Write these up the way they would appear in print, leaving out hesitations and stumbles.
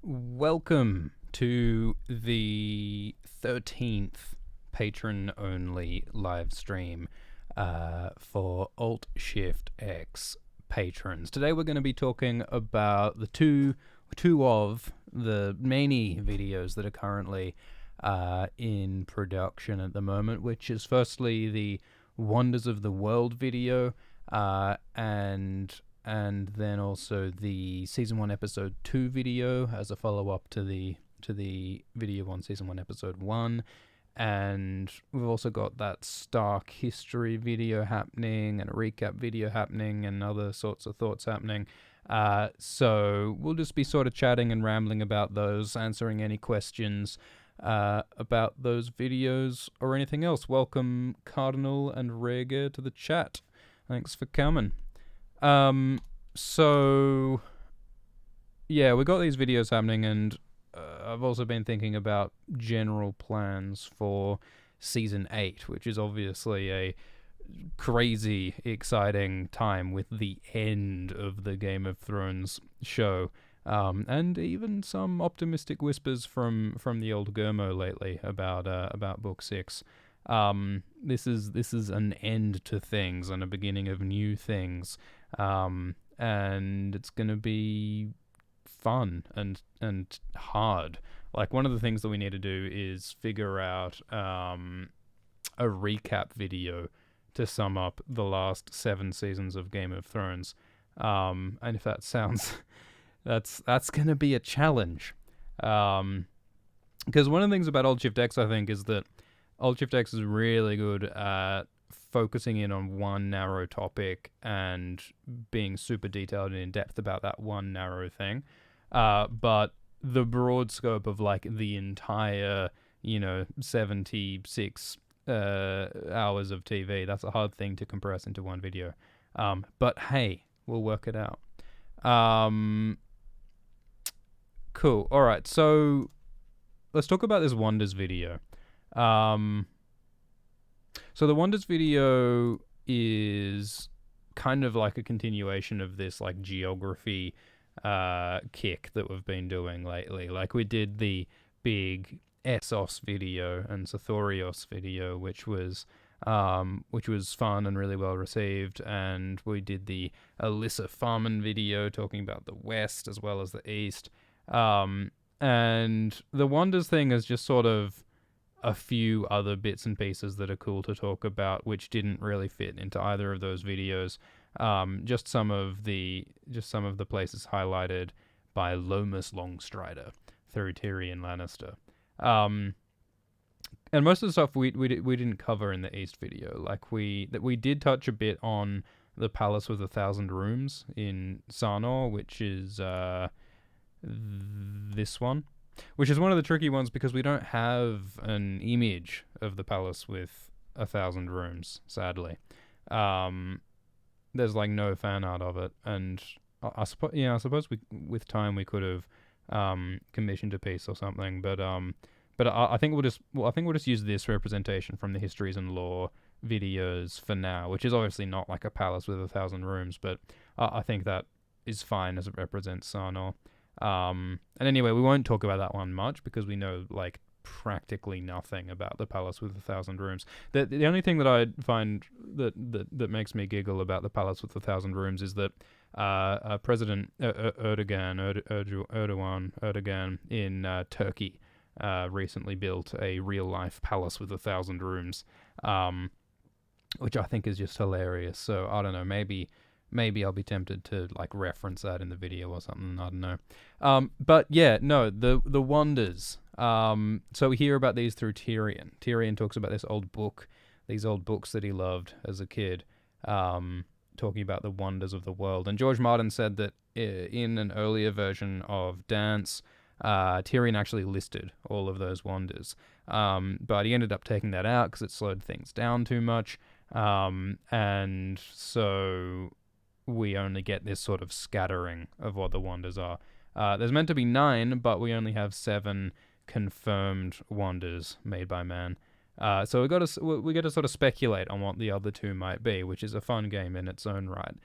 Welcome to the 13th patron-only live stream for Alt Shift X patrons. Today we're going to be talking about the two of the many videos that are currently in production at the moment, which is firstly the Wonders of the World video and then also the Season 1 Episode 2 video as a follow-up to the video on Season 1 Episode 1. And we've also got that Stark History video happening, and a recap video happening, and other sorts of thoughts happening. So we'll just be sort of chatting and rambling about those, answering any questions about those videos or anything else. Welcome, Cardinal and Rhaegar, to the chat. Thanks for coming. So yeah, we got these videos happening, and I've also been thinking about general plans for Season 8, which is obviously a crazy exciting time with the end of the Game of Thrones show. And even some optimistic whispers from the old Gurmo lately about Book 6. This is an end to things and a beginning of new things. And it's gonna be fun and hard. Like, one of the things that we need to do is figure out a recap video to sum up the last 7 seasons of Game of Thrones. And if that sounds that's gonna be a challenge. Because one of the things about Alt Shift X, I think, is that Alt Shift X is really good at focusing in on one narrow topic and being super detailed and in depth about that one narrow thing. But the broad scope of like the entire, 76 hours of TV, that's a hard thing to compress into one video. But hey, we'll work it out. Cool. All right. So let's talk about this Wonders video. So the Wonders video is kind of like a continuation of this like geography kick that we've been doing lately. Like, we did the big Essos video and Sathorios video, which was fun and really well received, and we did the Alyssa Farman video talking about the West as well as the East. And the Wonders thing is just sort of a few other bits and pieces that are cool to talk about, which didn't really fit into either of those videos. Just some of the places highlighted by Lomas Longstrider through Tyrion Lannister. And most of the stuff we didn't cover in the East video. Like, we did touch a bit on the Palace with 1,000 Rooms in Sarnor, which is this one. Which is one of the tricky ones because we don't have an image of the palace with 1,000 rooms, sadly. There's like no fan art of it, and I suppose with time we could have commissioned a piece or something, but I think we'll just use this representation from the Histories and Lore videos for now, which is obviously not like a palace with 1,000 rooms, but I think that is fine as it represents Sarnor. And anyway, we won't talk about that one much because we know like practically nothing about the palace with 1,000 rooms. The only thing that I find that makes me giggle about the palace with 1,000 rooms is that President Erdogan in Turkey recently built a real life palace with 1,000 rooms, which I think is just hilarious. So I don't know, maybe I'll be tempted to like reference that in the video or something. I don't know. But yeah, no, the Wonders. So we hear about these through Tyrion. Tyrion talks about these old books that he loved as a kid, talking about the wonders of the world. And George Martin said that in an earlier version of Dance, Tyrion actually listed all of those wonders. But he ended up taking that out because it slowed things down too much. And so we only get this sort of scattering of what the wonders are. There's meant to be 9, but we only have 7 confirmed wonders made by man. So we get to sort of speculate on what the other 2 might be, which is a fun game in its own right.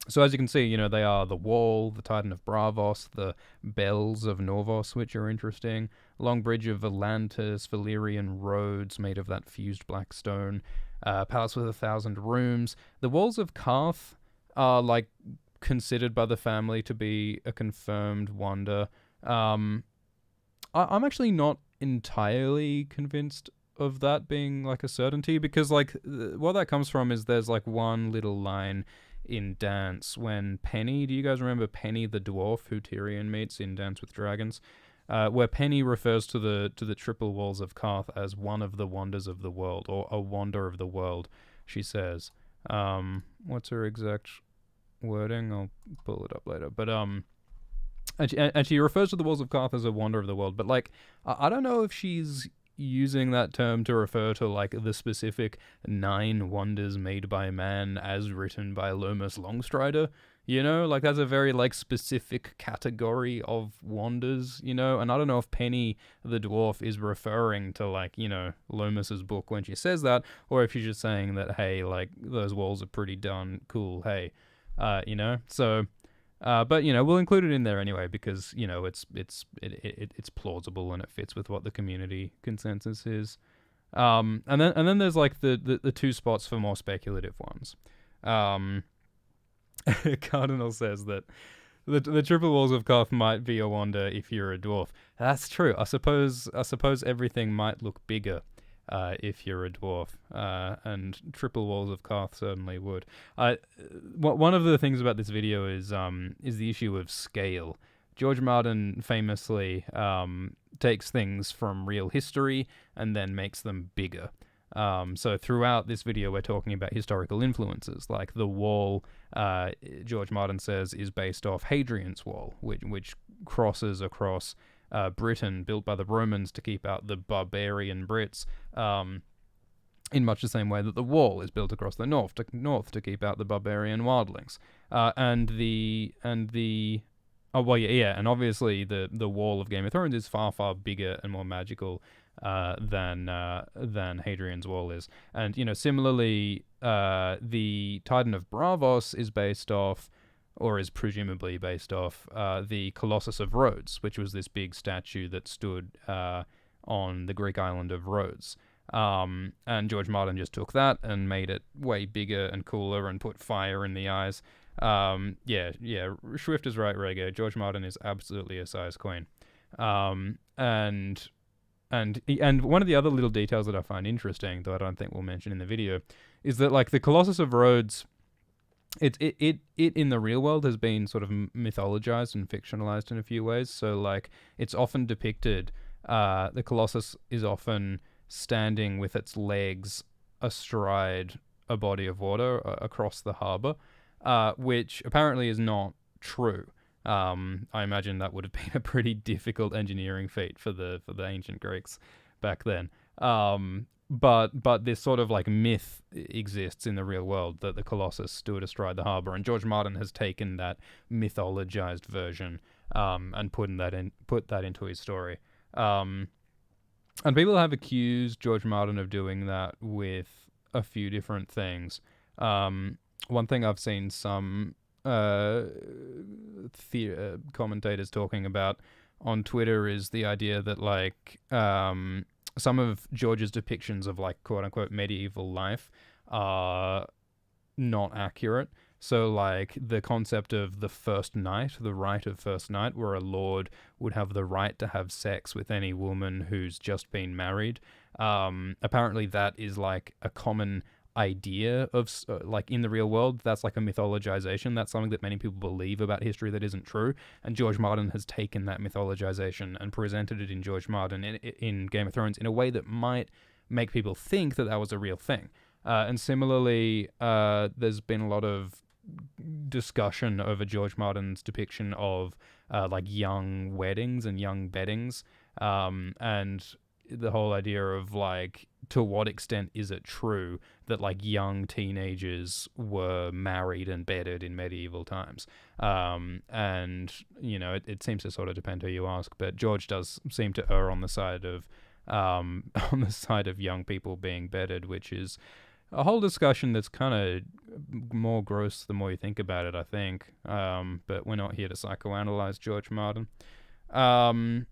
So as you can see, they are the Wall, the Titan of Bravos, the Bells of Norvos, which are interesting, Long Bridge of Volantis, Valyrian roads made of that fused black stone, Palace with 1,000 rooms. The Walls of Karth are like considered by the family to be a confirmed wonder. I'm actually not entirely convinced of that being like a certainty, because like what that comes from is there's like one little line in Dance when Penny, do you guys remember Penny the dwarf who Tyrion meets in Dance with Dragons? Where Penny refers to the triple walls of Karth as one of the wonders of the world, or a wonder of the world, she says. What's her exact wording? I'll pull it up later. But and she refers to the walls of Karth as a wonder of the world, but like I don't know if she's using that term to refer to like the specific 9 wonders made by man as written by Lomas Longstrider. Like that's a very like specific category of wonders, and I don't know if Penny the dwarf is referring to like, Lomas's book when she says that, or if she's just saying that, hey, like those walls are pretty darn cool, hey, so but we'll include it in there anyway because it's plausible and it fits with what the community consensus is. And then there's like the 2 spots for more speculative ones. Cardinal says that the triple walls of Karth might be a wonder if you're a dwarf. That's true. I suppose everything might look bigger if you're a dwarf, and triple walls of Karth certainly would. One of the things about this video is the issue of scale. George Martin famously takes things from real history and then makes them bigger. So throughout this video, we're talking about historical influences, like the wall. George Martin says is based off Hadrian's Wall, which crosses across Britain, built by the Romans to keep out the barbarian Brits, in much the same way that the wall is built across the north to keep out the barbarian wildlings. And obviously the wall of Game of Thrones is far, far bigger and more magical than Hadrian's Wall is. And similarly, the Titan of Bravos is based off, or is presumably based off, the Colossus of Rhodes, which was this big statue that stood on the Greek island of Rhodes. And George Martin just took that and made it way bigger and cooler and put fire in the eyes. Swift is right, Rego. George Martin is absolutely a size queen. And one of the other little details that I find interesting, though I don't think we'll mention in the video, is that like the Colossus of Rhodes, it in the real world has been sort of mythologized and fictionalized in a few ways. So like it's often depicted, the Colossus is often standing with its legs astride a body of water across the harbor, which apparently is not true. I imagine that would have been a pretty difficult engineering feat for the ancient Greeks back then. But this sort of like myth exists in the real world that the Colossus stood astride the harbor, and George Martin has taken that mythologized version and put that into his story. And people have accused George Martin of doing that with a few different things. One thing I've seen some commentators talking about on Twitter is the idea that like some of George's depictions of like quote unquote medieval life are not accurate. So like the concept of the first night, the rite of first night, where a lord would have the right to have sex with any woman who's just been married. Apparently that is like a common idea of like in the real world. That's like a mythologization. That's something that many people believe about history that isn't true. And George Martin has taken that mythologization and presented it in George Martin in Game of Thrones in a way that might make people think that that was a real thing. And similarly, there's been a lot of discussion over George Martin's depiction of like young weddings and young beddings, and the whole idea of like to what extent is it true that like young teenagers were married and bedded in medieval times. And it seems to sort of depend who you ask, but George does seem to err on the side of young people being bedded, which is a whole discussion that's kind of more gross the more you think about it, I think. But we're not here to psychoanalyze George Martin. Um,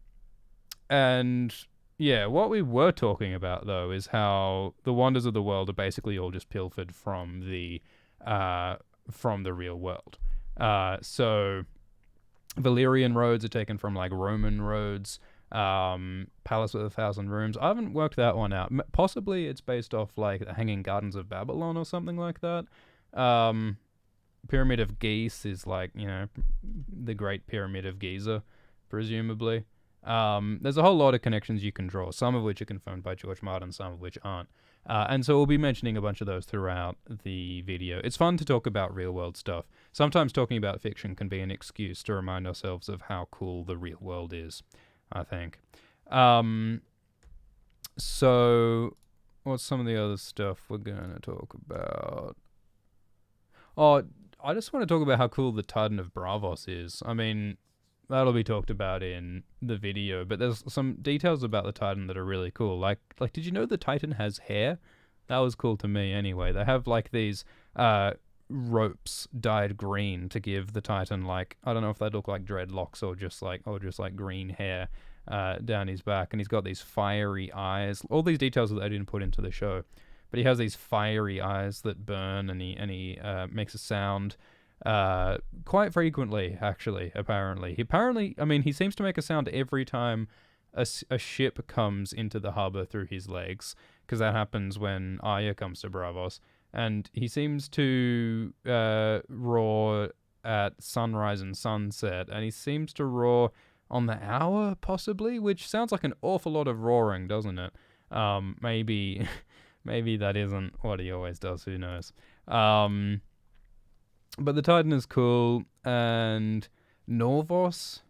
and yeah, what we were talking about though is how the wonders of the world are basically all just pilfered from the real world. So Valyrian roads are taken from like Roman roads. Palace with 1,000 rooms. I haven't worked that one out. Possibly it's based off like the Hanging Gardens of Babylon or something like that. Pyramid of Geese is like, the Great Pyramid of Giza, presumably. There's a whole lot of connections you can draw, some of which are confirmed by George Martin, some of which aren't. And so we'll be mentioning a bunch of those throughout the video. It's fun to talk about real world stuff. Sometimes talking about fiction can be an excuse to remind ourselves of how cool the real world is, I think. So what's some of the other stuff we're going to talk about? Oh, I just want to talk about how cool the Titan of Bravos is. I mean, that'll be talked about in the video, but there's some details about the Titan that are really cool. Like did you know the Titan has hair? That was cool to me anyway. They have like these ropes dyed green to give the Titan like, I don't know if they look like dreadlocks or just like green hair down his back, and he's got these fiery eyes. All these details that they didn't put into the show, but he has these fiery eyes that burn, and he makes a sound quite frequently, actually. He seems to make a sound every time a ship comes into the harbor through his legs, because that happens when Arya comes to Bravos, and he seems to roar at sunrise and sunset, and he seems to roar on the hour, possibly, which sounds like an awful lot of roaring, doesn't it? Maybe that isn't what he always does, who knows. But the Titan is cool, and Norvos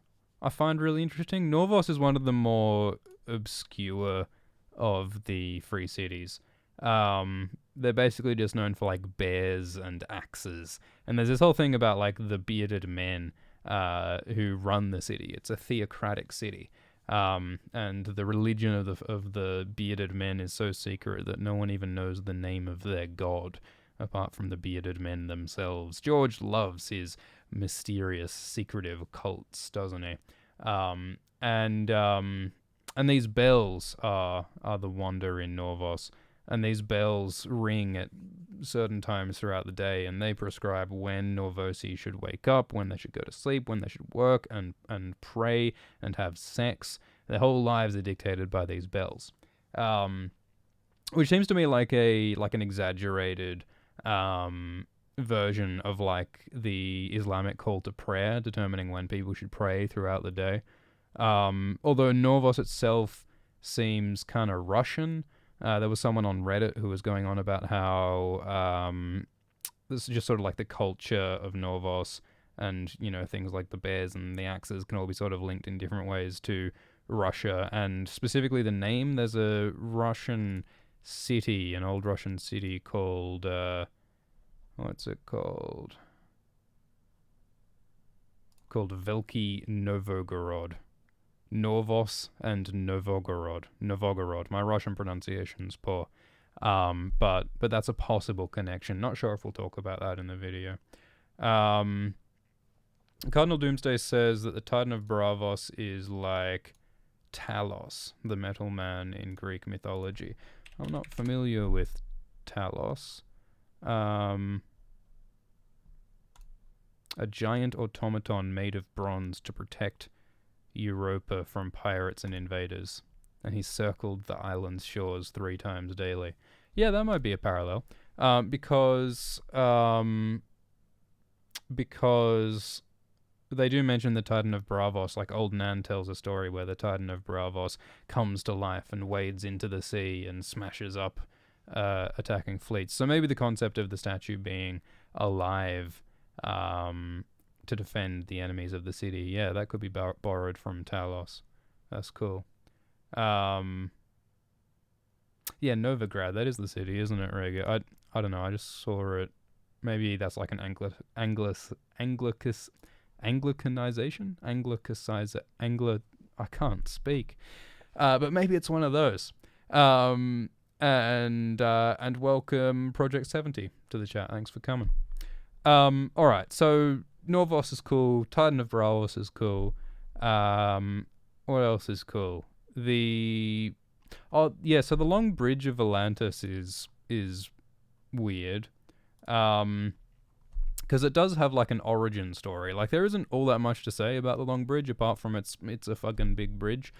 I find really interesting. Norvos is one of the more obscure of the free cities. They're basically just known for like bears and axes, and there's this whole thing about like the bearded men who run the city. It's a theocratic city. And the religion of the bearded men is so secret that no one even knows the name of their god, apart from the bearded men themselves. George loves his mysterious, secretive cults, doesn't he? And these bells are the wonder in Norvos, and these bells ring at certain times throughout the day, and they prescribe when Norvosi should wake up, when they should go to sleep, when they should work and pray and have sex. Their whole lives are dictated by these bells, which seems to me like an exaggerated version of like the Islamic call to prayer, determining when people should pray throughout the day. Although Norvos itself seems kind of Russian. There was someone on Reddit who was going on about how this is just sort of like the culture of Norvos, and things like the bears and the axes can all be sort of linked in different ways to Russia, and specifically the name. There's a Russian city, an old Russian city called what's it called? Called Veliki Novgorod. Norvos and Novgorod. My Russian pronunciation's poor. But that's a possible connection. Not sure if we'll talk about that in the video. Cardinal Doomsday says that the Titan of Bravos is like Talos, the metal man in Greek mythology. I'm not familiar with Talos. A giant automaton made of bronze to protect Europa from pirates and invaders, and he circled the island's shores 3 times daily. Yeah, that might be a parallel, because they do mention the Titan of Bravos. Like Old Nan tells a story where the Titan of Bravos comes to life and wades into the sea and smashes up attacking fleets. So maybe the concept of the statue being alive to defend the enemies of the city. Yeah, that could be borrowed from Talos. That's cool. Yeah, Novigrad, that is the city, isn't it, Rega? I don't know, I just saw it. Maybe that's like an Anglicanization? I can't speak. But maybe it's one of those. and welcome Project 70 to the chat. Thanks for coming. All right, so Norvos is cool. Titan of Bravos is cool. What else is cool? So the Long Bridge of Atlantis is weird. Because it does have like an origin story. Like there isn't all that much to say about the Long Bridge apart from it's a fucking big bridge.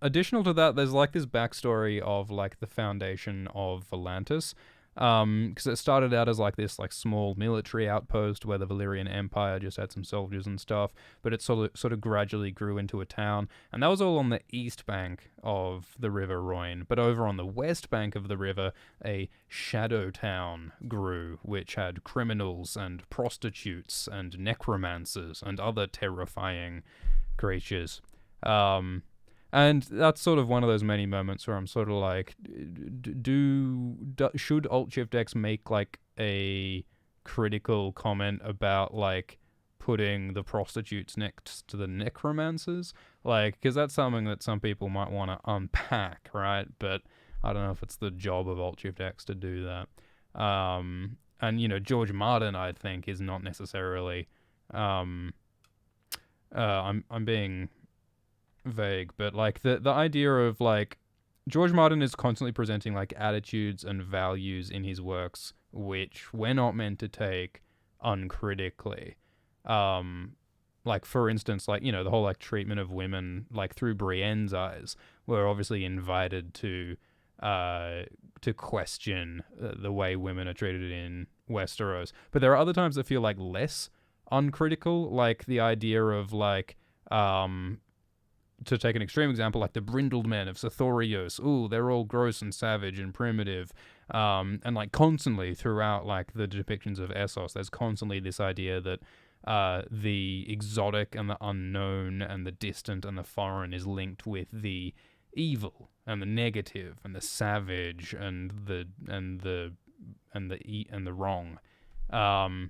Additional to that, there's like this backstory of like the foundation of Atlantis. Because it started out as like this like small military outpost where the Valyrian Empire just had some soldiers and stuff, but it sort of gradually grew into a town, and that was all on the east bank of the River Rhoyne. But over on the west bank of the river, a shadow town grew, which had criminals and prostitutes and necromancers and other terrifying creatures. And that's sort of one of those many moments where I'm sort of like, should Alt-Shift-X make like a critical comment about like putting the prostitutes next to the necromancers? Like, because that's something that some people might want to unpack, right? But I don't know if it's the job of Alt-Shift-X to do that. And, you know, George Martin, I think, is not necessarily... I'm being... vague, but like the idea of like George Martin is constantly presenting like attitudes and values in his works which we're not meant to take uncritically. Like for instance, like, you know, the whole like treatment of women like through Brienne's eyes, we're obviously invited to question the way women are treated in Westeros. But there are other times that feel like less uncritical, like the idea of like to take an extreme example, like the brindled men of Sithorios. Ooh, they're all gross and savage and primitive. And like constantly throughout like the depictions of Essos, there's constantly this idea that the exotic and the unknown and the distant and the foreign is linked with the evil and the negative and the savage and the wrong. And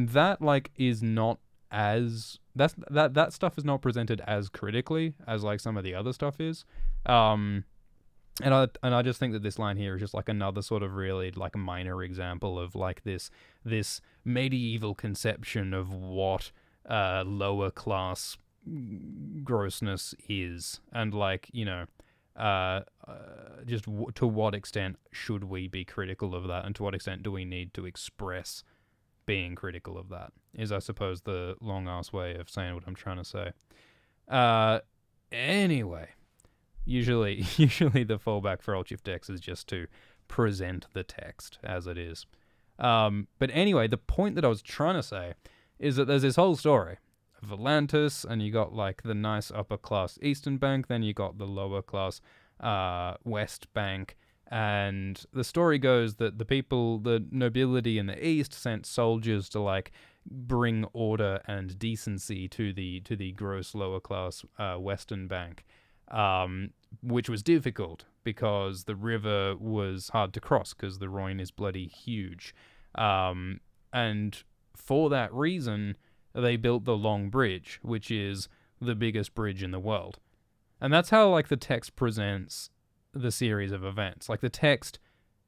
that like is not as that stuff is not presented as critically as like some of the other stuff is. And I just think that this line here is just like another sort of really like minor example of like this medieval conception of what lower class grossness is, and like, you know, to what extent should we be critical of that, and to what extent do we need to express being critical of that, is I suppose the long ass way of saying what I'm trying to say. Anyway, usually the fallback for Alt-Shift-X is just to present the text as it is. But anyway, the point that I was trying to say is that there's this whole story of Atlantis, and you got like the nice upper class Eastern Bank, then you got the lower class West Bank. And the story goes that the nobility in the East sent soldiers to like bring order and decency to the gross lower class Western Bank, which was difficult because the river was hard to cross because the Rhoyne is bloody huge. And for that reason, they built the Long Bridge, which is the biggest bridge in the world. And that's how like the text presents the series of events. Like the text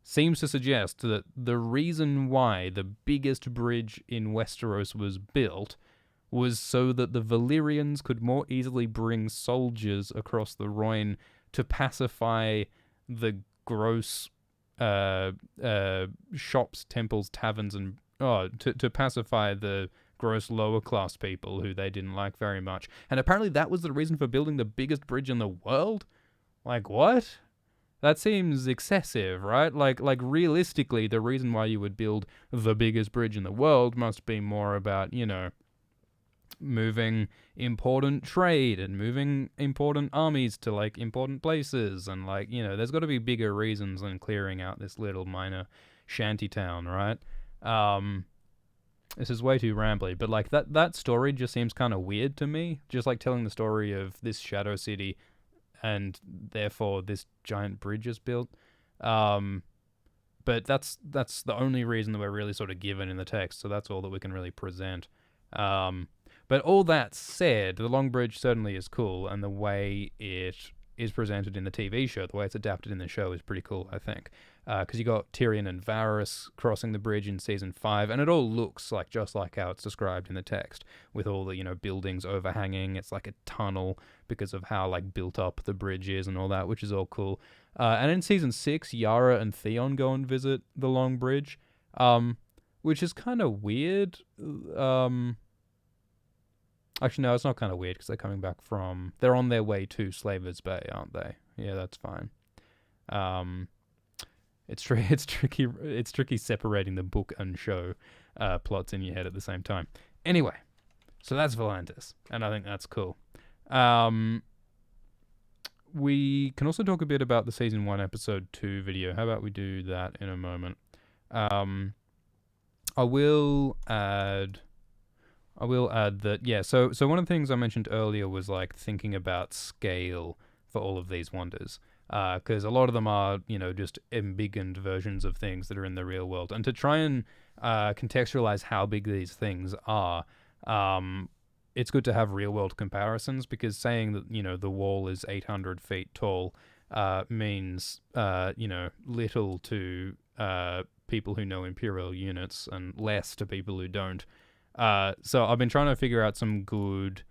seems to suggest that the reason why the biggest bridge in Westeros was built was so that the Valyrians could more easily bring soldiers across the Rhoyne to pacify the gross shops, temples, taverns, and to pacify the gross lower class people who they didn't like very much. And apparently that was the reason for building the biggest bridge in the world? Like, what? That seems excessive, right? Like realistically, the reason why you would build the biggest bridge in the world must be more about, you know, moving important trade and moving important armies to like important places, and like, you know, there's got to be bigger reasons than clearing out this little minor shanty town, right? This is way too rambly, but like that story just seems kind of weird to me, just like telling the story of this shadow city and therefore this giant bridge is built. But that's the only reason that we're really sort of given in the text, so that's all that we can really present. But all that said, the Long Bridge certainly is cool, and the way it is presented in the TV show, the way it's adapted in the show, is pretty cool, I think. Because you got Tyrion and Varys crossing the bridge in season 5, and it all looks like just like how it's described in the text, with all the, buildings overhanging. It's like a tunnel because of how like built up the bridge is and all that, which is all cool. And in season 6, Yara and Theon go and visit the Long Bridge, which is kind of weird. Actually, no, it's not kind of weird because they're on their way to Slaver's Bay, aren't they? Yeah, that's fine. It's tricky separating the book and show plots in your head at the same time. Anyway, so that's Volantis, and I think that's cool. We can also talk a bit about the season 1 episode 2 video. How about we do that in a moment? I will add that, yeah, so one of the things I mentioned earlier was like thinking about scale for all of these wonders. Because a lot of them are, just embiggened versions of things that are in the real world. And to try and contextualize how big these things are, it's good to have real world comparisons, because saying that, the wall is 800 feet tall means, little to people who know imperial units and less to people who don't. So I've been trying to figure out some good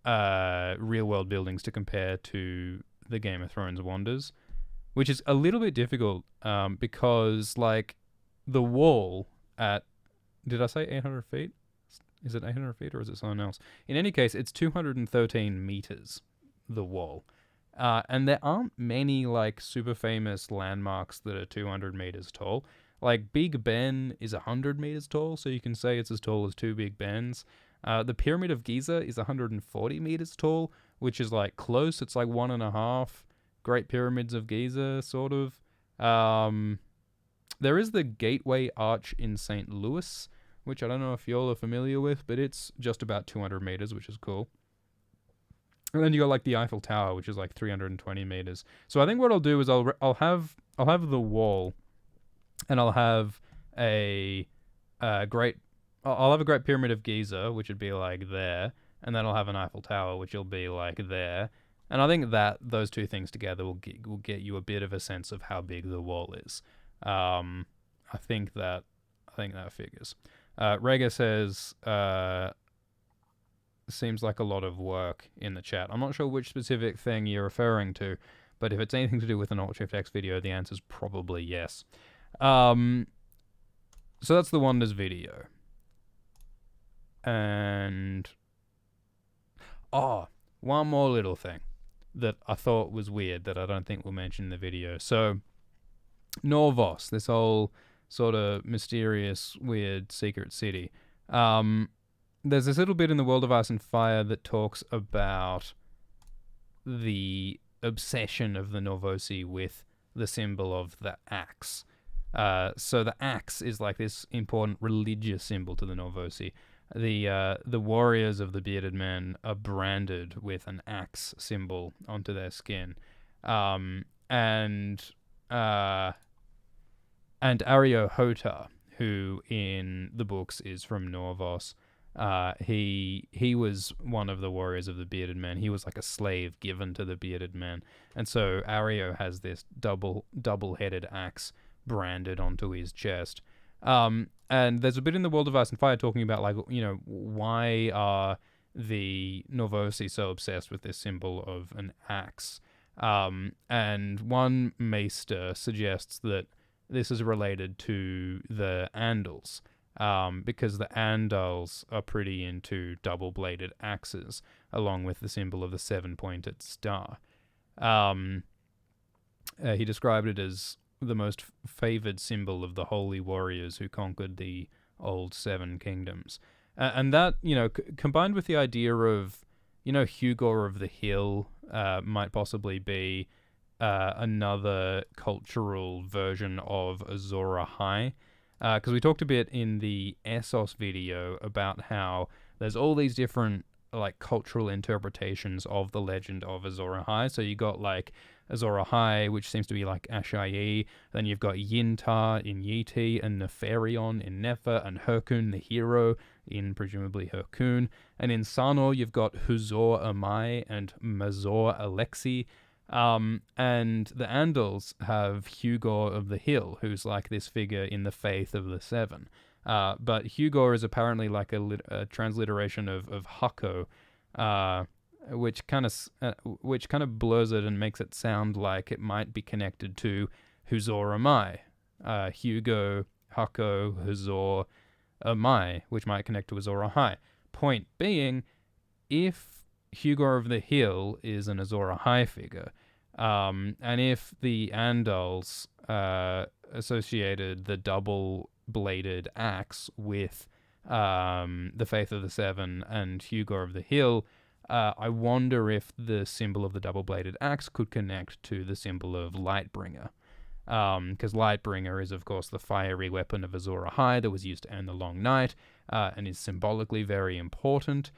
real world buildings to compare to the Game of Thrones wonders, which is a little bit difficult because like the wall at, did I say 800 feet? Is it 800 feet or is it something else? In any case, it's 213 meters, the wall. And there aren't many like super famous landmarks that are 200 meters tall. Like Big Ben is 100 meters tall, so you can say it's as tall as 2 Big Bens. The Pyramid of Giza is 140 meters tall, which is like close. It's like 1.5 Great Pyramids of Giza, sort of. There is the Gateway Arch in St. Louis, which I don't know if y'all are familiar with, but it's just about 200 meters, which is cool. And then you got like the Eiffel Tower, which is like 320 meters. So I think what I'll do is I'll have the wall, and I'll have a Great Pyramid of Giza, which would be like there, and then I'll have an Eiffel Tower, which will be like there. And I think that those two things together will get you a bit of a sense of how big the wall is. I think that figures. Rega says, seems like a lot of work in the chat. I'm not sure which specific thing you're referring to, but if it's anything to do with an Alt-Shift-X video, the answer's probably yes. So that's the Wonders video. And one more little thing that I thought was weird that I don't think we'll mention in the video. So Norvos, this whole sort of mysterious, weird secret city. There's this little bit in the World of Ice and Fire that talks about the obsession of the Norvosi with the symbol of the axe. So the axe is like this important religious symbol to the Norvosi. The warriors of the Bearded Men are branded with an axe symbol onto their skin. And Areo Hota, who in the books is from Norvos, he was one of the warriors of the Bearded Men. He was like a slave given to the Bearded Men. And so Areo has this double-headed axe branded onto his chest. And there's a bit in the World of Ice and Fire talking about, like, why are the Norvosi so obsessed with this symbol of an axe? And one maester suggests that this is related to the Andals, because the Andals are pretty into double-bladed axes, along with the symbol of the 7-pointed star. He described it as the most favored symbol of the holy warriors who conquered the old 7 kingdoms. And that, combined with the idea of, Hugor of the Hill might possibly be another cultural version of Azor Ahai. Because we talked a bit in the Essos video about how there's all these different like cultural interpretations of the legend of Azor Ahai. So you got like Azor Ahai, which seems to be like Ashai. Then you've got Yintar in Yiti, and Nefarion in Nefer, and Herkun the hero in presumably Herkun. And in Sanor, you've got Huzor Amai and Mazor Alexi. And the Andals have Hugor of the Hill, who's like this figure in the Faith of the Seven. But Hugor is apparently like a transliteration of Hucko, which kind of blurs it and makes it sound like it might be connected to Huzor Amai. Hugo, Hucko, Huzor Amai, which might connect to Azor Ahai. Point being, if Hugor of the Hill is an Azor Ahai figure, and if the Andals associated the double-bladed axe with the Faith of the Seven and Hugor of the Hill, I wonder if the symbol of the double-bladed axe could connect to the symbol of Lightbringer. Because Lightbringer is, of course, the fiery weapon of Azor Ahai that was used to end the Long Night, and is symbolically very important.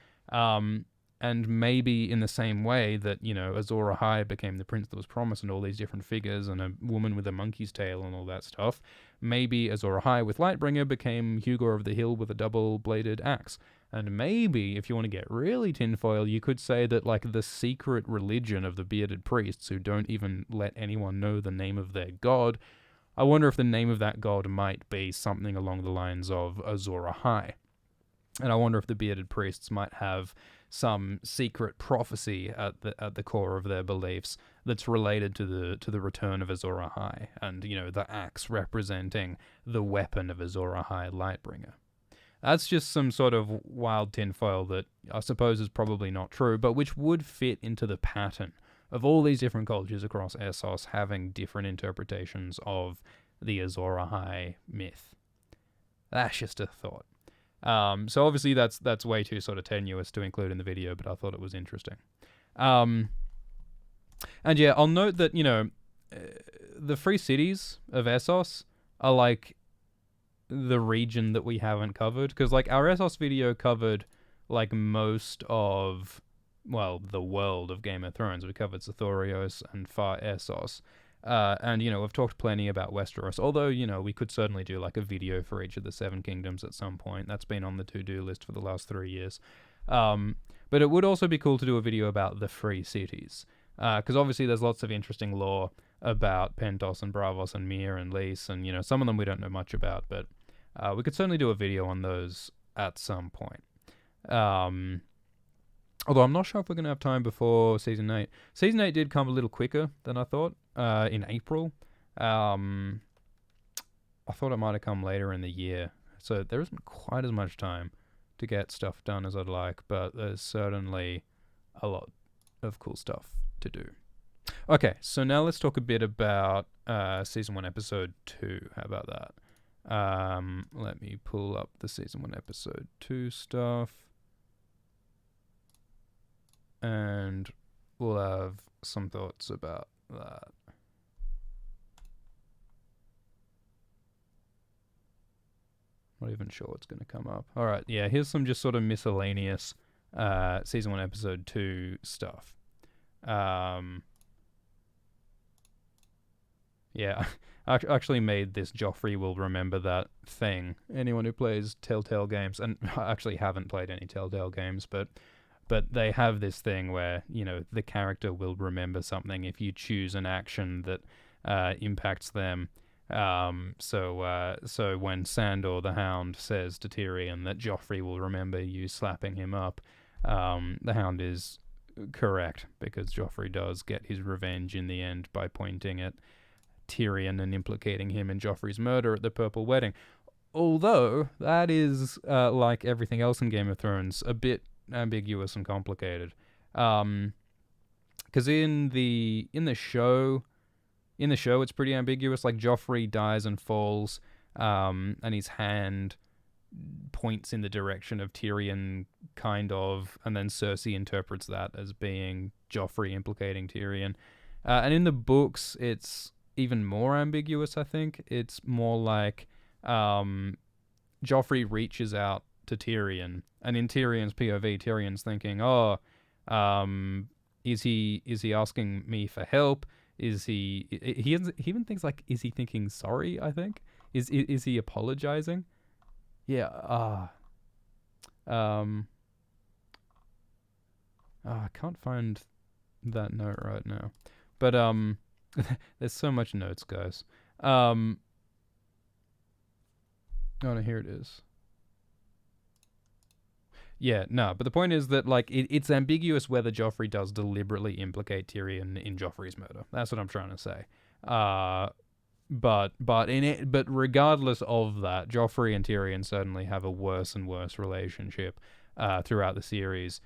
And maybe in the same way that, Azor Ahai became the prince that was promised and all these different figures and a woman with a monkey's tail and all that stuff, maybe Azor Ahai with Lightbringer became Hugor of the Hill with a double-bladed axe. And maybe, if you want to get really tinfoil, you could say that, like, the secret religion of the bearded priests who don't even let anyone know the name of their god, I wonder if the name of that god might be something along the lines of Azor Ahai. And I wonder if the bearded priests might have some secret prophecy at the core of their beliefs that's related to the return of Azor Ahai, and the axe representing the weapon of Azor Ahai, Lightbringer. That's just some sort of wild tinfoil that I suppose is probably not true, but which would fit into the pattern of all these different cultures across Essos having different interpretations of the Azor Ahai myth. That's just a thought. So obviously that's way too sort of tenuous to include in the video, but I thought it was interesting. And yeah, I'll note that, the free cities of Essos are like the region that we haven't covered, because like our Essos video covered like most of, well, the world of Game of Thrones. We covered Sithorios and Far Essos. And, we've talked plenty about Westeros, although, we could certainly do like a video for each of the Seven Kingdoms at some point. That's been on the to-do list for the last 3 years. But it would also be cool to do a video about the free cities, because obviously there's lots of interesting lore about Pentos and Bravos and Mir and Lys, and, some of them we don't know much about, but we could certainly do a video on those at some point. Although I'm not sure if we're going to have time before Season 8. Season 8 did come a little quicker than I thought, in April. I thought it might have come later in the year, so there isn't quite as much time to get stuff done as I'd like, but there's certainly a lot of cool stuff to do. Okay, so now let's talk a bit about Season 1, Episode 2. How about that? Let me pull up the Season 1, Episode 2 stuff. And we'll have some thoughts about that. Not even sure what's going to come up. All right, yeah, here's some just sort of miscellaneous Season 1, Episode 2 stuff. Yeah, I actually made this Joffrey will remember that thing. Anyone who plays Telltale games, and I actually haven't played any Telltale games, but they have this thing where, the character will remember something if you choose an action that impacts them. So when Sandor the Hound says to Tyrion that Joffrey will remember you slapping him up, the Hound is correct, because Joffrey does get his revenge in the end by pointing at Tyrion and implicating him in Joffrey's murder at the Purple Wedding. Although that is, like everything else in Game of Thrones, a bit ambiguous and complicated, because in the show it's pretty ambiguous. Like, Joffrey dies and falls, and his hand points in the direction of Tyrion, kind of, and then Cersei interprets that as being Joffrey implicating Tyrion. And in the books, it's even more ambiguous, I think. It's more like Joffrey reaches out to Tyrion, and in Tyrion's POV, Tyrion's thinking, is he asking me for help? Is he even thinks like, is he thinking sorry? I think is he apologizing? Yeah. I can't find that note right now, But there's so much notes, guys. Oh no, here it is. Yeah, no, but the point is that like it's ambiguous whether Joffrey does deliberately implicate Tyrion in Joffrey's murder. That's what I'm trying to say. But regardless of that, Joffrey and Tyrion certainly have a worse and worse relationship throughout the series,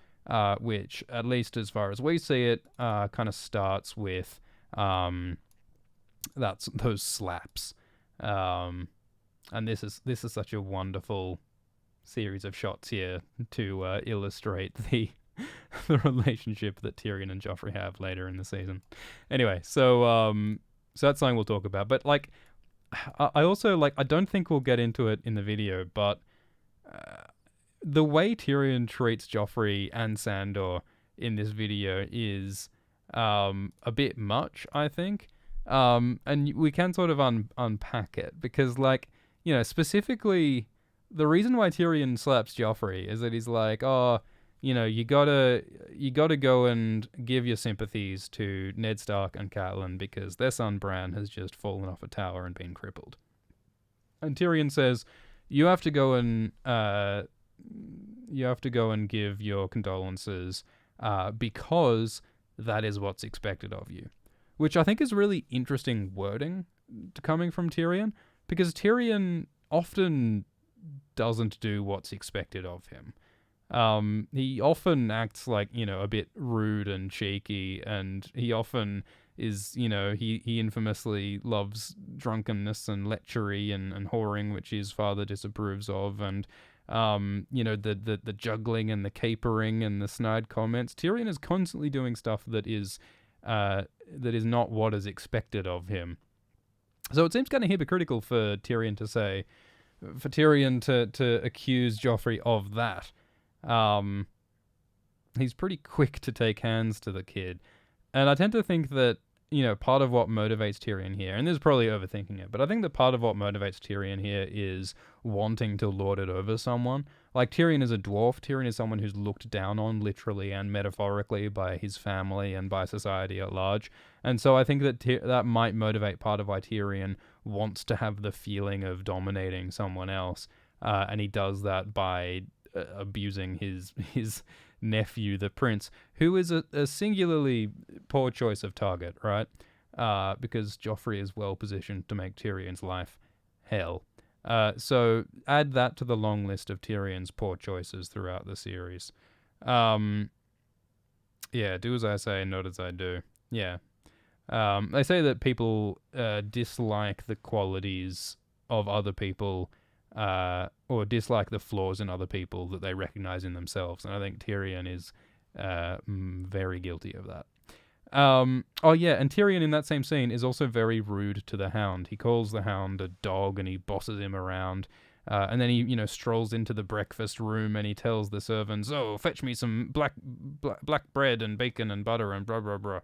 which, at least as far as we see it, kind of starts with those slaps, and this is such a wonderful series of shots here to illustrate the relationship that Tyrion and Joffrey have later in the season. Anyway, so that's something we'll talk about. But like, I also like, I don't think we'll get into it in the video, but the way Tyrion treats Joffrey and Sandor in this video is a bit much, I think. And we can sort of unpack it because, like, you know, specifically the reason why Tyrion slaps Joffrey is that he's like, oh, you know, you gotta go and give your sympathies to Ned Stark and Catelyn because their son Bran has just fallen off a tower and been crippled. And Tyrion says, you have to go and give your condolences because that is what's expected of you. Which I think is really interesting wording coming from Tyrion, because Tyrion often doesn't do what's expected of him. He often acts like, you know, a bit rude and cheeky, and he often is, you know, he infamously loves drunkenness and lechery and whoring, which his father disapproves of, and you know, the juggling and the capering and the snide comments. Tyrion is constantly doing stuff that is not what is expected of him. So it seems kind of hypocritical for Tyrion to accuse Joffrey of that. He's pretty quick to take hands to the kid. And I tend to think that, you know, part of what motivates Tyrion here, and this is probably overthinking it, but I think that part of what motivates Tyrion here is wanting to lord it over someone. Like, Tyrion is a dwarf. Tyrion is someone who's looked down on, literally and metaphorically, by his family and by society at large. And so I think that that might motivate part of why Tyrion wants to have the feeling of dominating someone else. And he does that by abusing his nephew, the prince, who is a singularly poor choice of target, right? Because Joffrey is well positioned to make Tyrion's life hell. So add that to the long list of Tyrion's poor choices throughout the series. Yeah, do as I say, not as I do. Yeah. They say that people dislike the qualities of other people, or dislike the flaws in other people that they recognize in themselves. And I think Tyrion is very guilty of that. Oh yeah, and Tyrion in that same scene is also very rude to the Hound. He calls the Hound a dog and he bosses him around. And then he, you know, strolls into the breakfast room and he tells the servants, "Oh, fetch me some black bread and bacon and butter and blah blah blah,"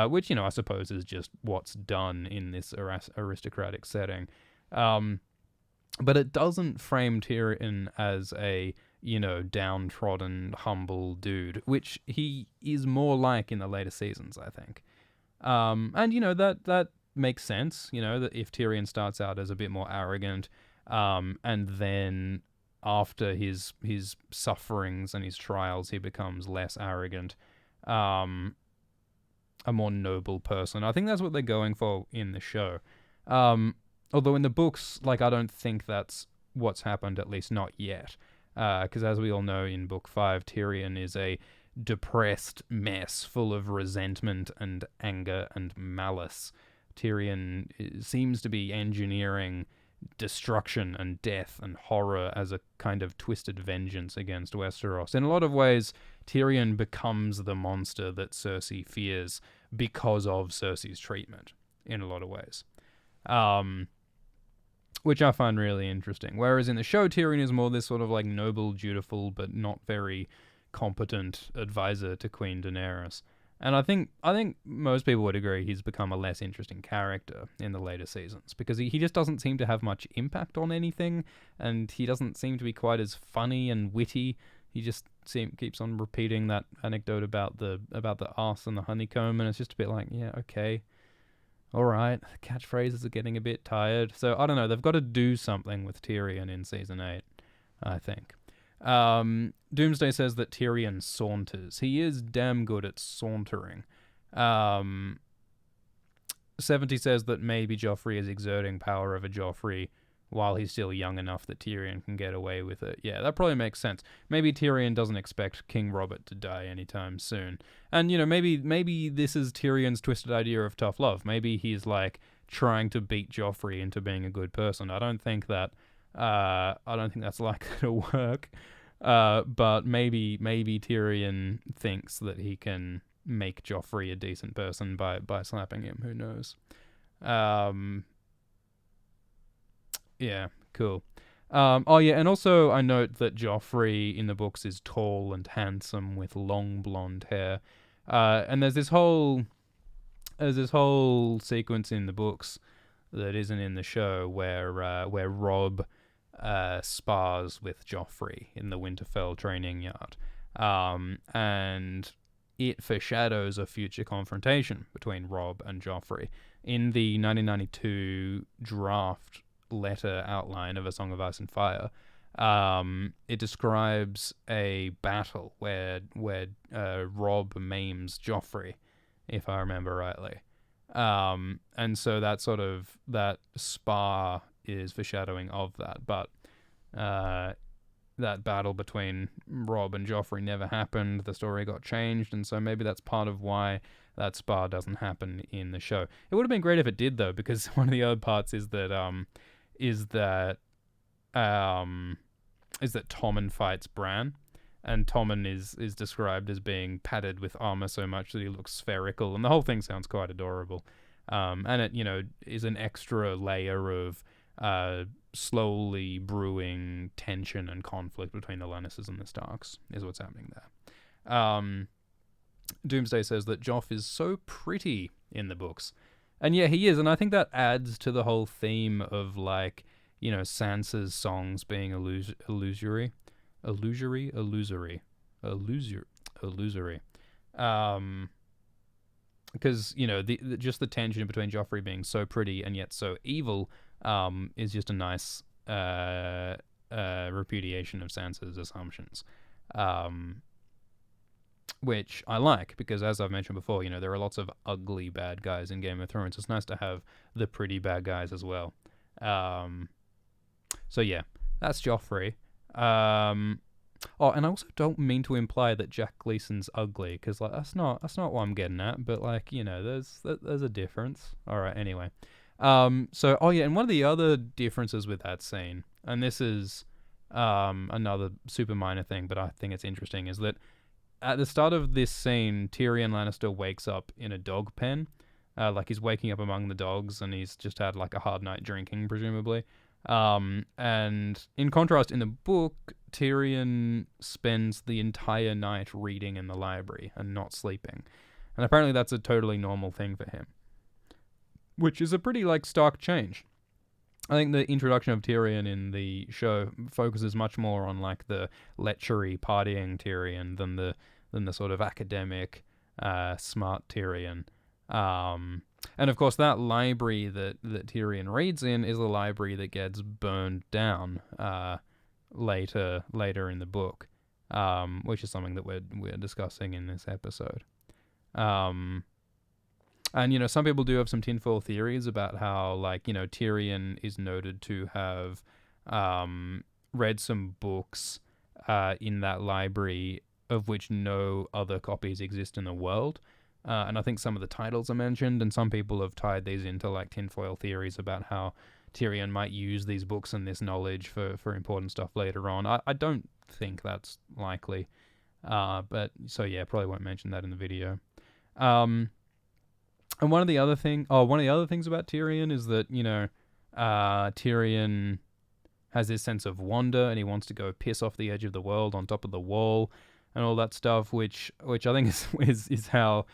which, you know, I suppose is just what's done in this aristocratic setting. But it doesn't frame Tyrion as a, you know, downtrodden, humble dude, which he is more like in the later seasons, I think. And, you know, that makes sense, you know, that if Tyrion starts out as a bit more arrogant, and then after his sufferings and his trials, he becomes less arrogant, a more noble person. I think that's what they're going for in the show. Although in the books, like, I don't think that's what's happened, at least not yet. Because as we all know, in Book 5, Tyrion is a depressed mess full of resentment and anger and malice. Tyrion seems to be engineering destruction and death and horror as a kind of twisted vengeance against Westeros. In a lot of ways, Tyrion becomes the monster that Cersei fears because of Cersei's treatment, in a lot of ways. Which I find really interesting. Whereas in the show, Tyrion is more this sort of like noble, dutiful, but not very competent advisor to Queen Daenerys. And I think most people would agree he's become a less interesting character in the later seasons, because he just doesn't seem to have much impact on anything, and he doesn't seem to be quite as funny and witty. he just keeps on repeating that anecdote about the arse and the honeycomb, and it's just a bit like, yeah, okay, all right, catchphrases are getting a bit tired. So I don't know, they've got to do something with Tyrion in season 8, I think. Doomsday says that Tyrion saunters. He is damn good at sauntering. 70 says that maybe Joffrey is exerting power over Joffrey while he's still young enough that Tyrion can get away with it. Yeah, that probably makes sense. Maybe Tyrion doesn't expect King Robert to die anytime soon. And, you know, maybe this is Tyrion's twisted idea of tough love. Maybe he's, like, trying to beat Joffrey into being a good person. I don't think that's likely to work. But maybe Tyrion thinks that he can make Joffrey a decent person by slapping him. Who knows? Yeah, cool. Oh yeah, and also I note that Joffrey in the books is tall and handsome with long blonde hair. And there's this whole sequence in the books that isn't in the show where Robb spars with Joffrey in the Winterfell training yard. And it foreshadows a future confrontation between Robb and Joffrey. In the 1992 draft letter outline of A Song of Ice and Fire, it describes a battle where Robb maims Joffrey, if I remember rightly. And so that spar is foreshadowing of that, but that battle between Robb and Joffrey never happened. The story got changed, and so maybe that's part of why that spar doesn't happen in the show. It would have been great if it did, though, because one of the other parts is that Tommen fights Bran, and Tommen is described as being padded with armor so much that he looks spherical, and the whole thing sounds quite adorable. And it, you know, is an extra layer of slowly brewing tension and conflict between the Lannisters and the Starks is what's happening there. Doomsday says that Joff is so pretty in the books. And yeah, he is, and I think that adds to the whole theme of, like, you know, Sansa's songs being illusory. Because, you know, just the tension between Joffrey being so pretty and yet so evil is just a nice repudiation of Sansa's assumptions. Which I like, because as I've mentioned before, you know, there are lots of ugly bad guys in Game of Thrones. It's nice to have the pretty bad guys as well. So yeah, that's Joffrey. Oh, and I also don't mean to imply that Jack Gleeson's ugly, because, like, that's not what I'm getting at. But, like, you know, there's a difference. All right, anyway. So, oh yeah, and one of the other differences with that scene, and this is another super minor thing, but I think it's interesting, is that at the start of this scene, Tyrion Lannister wakes up in a dog pen. Like, he's waking up among the dogs, and he's just had, like, a hard night drinking, presumably. And in contrast, in the book, Tyrion spends the entire night reading in the library and not sleeping. And apparently that's a totally normal thing for him, which is a pretty, like, stark change. I think the introduction of Tyrion in the show focuses much more on, like, the lechery, partying Tyrion than the sort of academic, smart Tyrion. And of course, that library that Tyrion reads in is a library that gets burned down later in the book, which is something that we're discussing in this episode. And, you know, some people do have some tinfoil theories about how, like, you know, Tyrion is noted to have read some books in that library of which no other copies exist in the world. And I think some of the titles are mentioned, and some people have tied these into, like, tinfoil theories about how Tyrion might use these books and this knowledge for important stuff later on. I don't think that's likely. But, so yeah, probably won't mention that in the video. And one of the other things about Tyrion is that, you know, Tyrion has this sense of wonder, and he wants to go piss off the edge of the world on top of the wall and all that stuff, which I think is how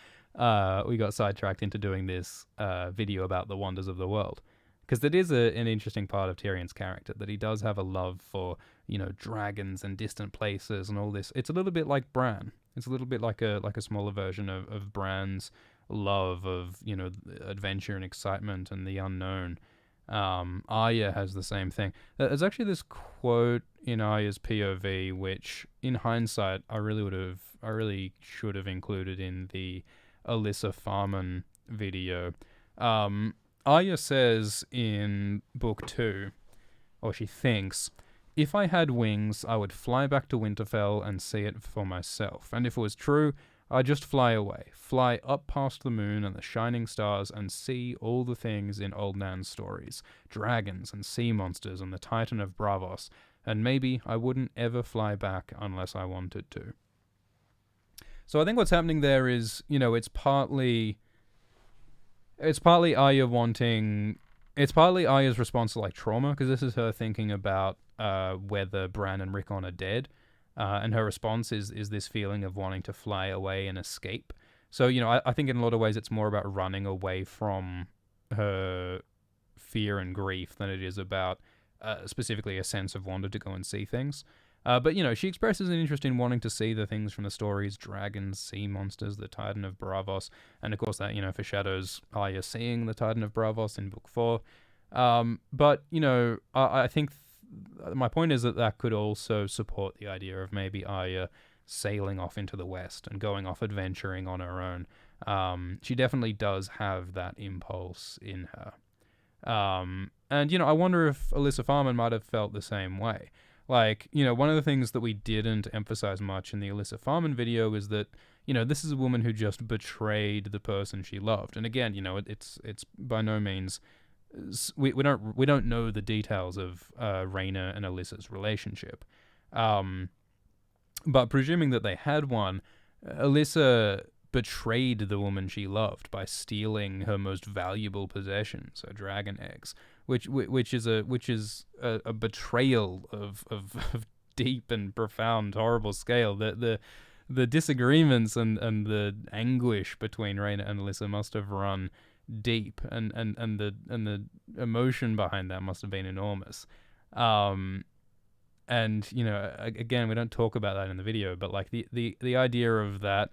we got sidetracked into doing this video about the wonders of the world. because that is an interesting part of Tyrion's character, that he does have a love for, dragons and distant places and all this. It's a little bit like Bran. It's a little bit like a smaller version of Bran's love of, adventure and excitement and the unknown. Arya has the same thing. There's actually this quote in Arya's POV, which in hindsight I really should have included in the Alyssa Farman video. Arya says in book 2, or she thinks, "If I had wings, I would fly back to Winterfell and see it for myself. And if it was true, I'd just fly away, fly up past the moon and the shining stars and see all the things in Old Nan's stories, dragons and sea monsters and the Titan of Braavos, and maybe I wouldn't ever fly back unless I wanted to." So I think what's happening there is, it's partly Arya it's partly Arya's response to trauma, because this is her thinking about whether Bran and Rickon are dead. And her response is this feeling of wanting to fly away and escape. So, I think in a lot of ways it's more about running away from her fear and grief than it is about specifically a sense of wonder to go and see things. But, she expresses an interest in wanting to see the things from the stories, dragons, sea monsters, the Titan of Braavos, and of course that, foreshadows Arya seeing the Titan of Braavos in Book 4. But, I think my point is that could also support the idea of maybe Arya sailing off into the west and going off adventuring on her own. She definitely does have that impulse in her. And, I wonder if Alyssa Farman might have felt the same way. One of the things that we didn't emphasize much in the Alyssa Farman video is that, this is a woman who just betrayed the person she loved. And again, it's by no means... We don't know the details of Rhaena and Alyssa's relationship, but presuming that they had one, Alyssa betrayed the woman she loved by stealing her most valuable possessions, her dragon eggs, which is a betrayal of deep and profound, horrible scale. The disagreements and the anguish between Rhaena and Alyssa must have run deep, and the emotion behind that must have been enormous. And again, we don't talk about that in the video, but the idea of that